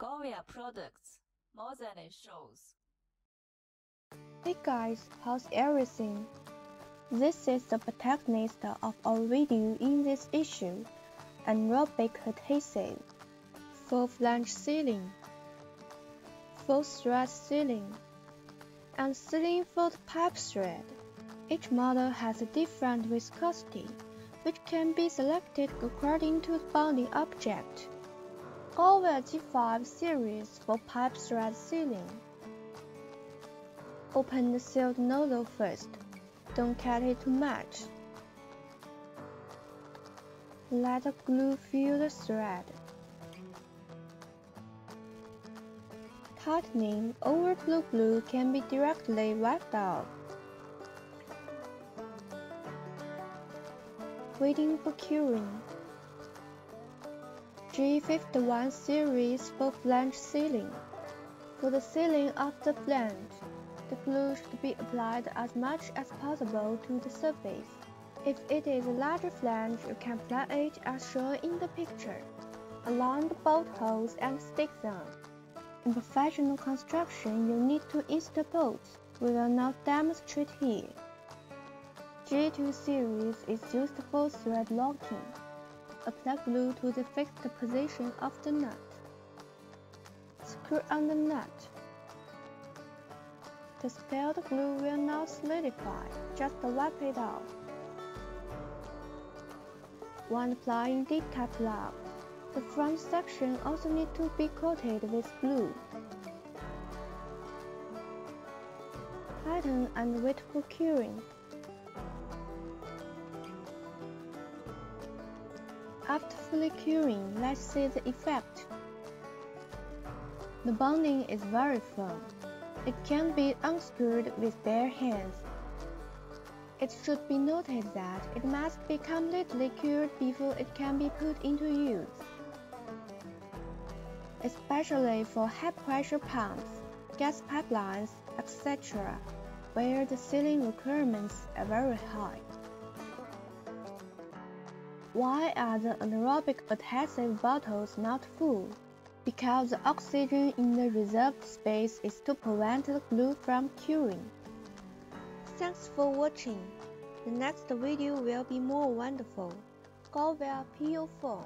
Goria products, more than it shows. Hey guys, how's everything? This is the protagonist of our video in this issue, anaerobic adhesive for flange sealing, for thread sealing, and sealing for the pipe thread. Each model has a different viscosity, which can be selected according to the bonding object. Goria G5 series for pipe thread sealing. Open the sealed nozzle first. Don't cut it too much. Let the glue fill the thread. Tightening overflow glue can be directly wiped out. Waiting for curing. G51 series for flange sealing. For the sealing of the flange, the glue should be applied as much as possible to the surface. If it is a larger flange, you can apply it as shown in the picture, along the bolt holes and stick them. In professional construction, you need to install bolts. We will not demonstrate here. G2 series is used for thread locking. Apply glue to the fixed position of the nut. Screw on the nut. The spilled glue will not solidify, just wipe it off. When applying D-type lock, the front section also needs to be coated with glue. Tighten and wait for curing. After fully curing, let's see the effect. The bonding is very firm. It can be unscrewed with bare hands. It should be noted that it must be completely cured before it can be put into use, especially for high-pressure pumps, gas pipelines, etc., where the sealing requirements are very high. Why are the anaerobic adhesive bottles not full? Because the oxygen in the reserved space is to prevent the glue from curing. Thanks for watching. The next video will be more wonderful. Goria PU4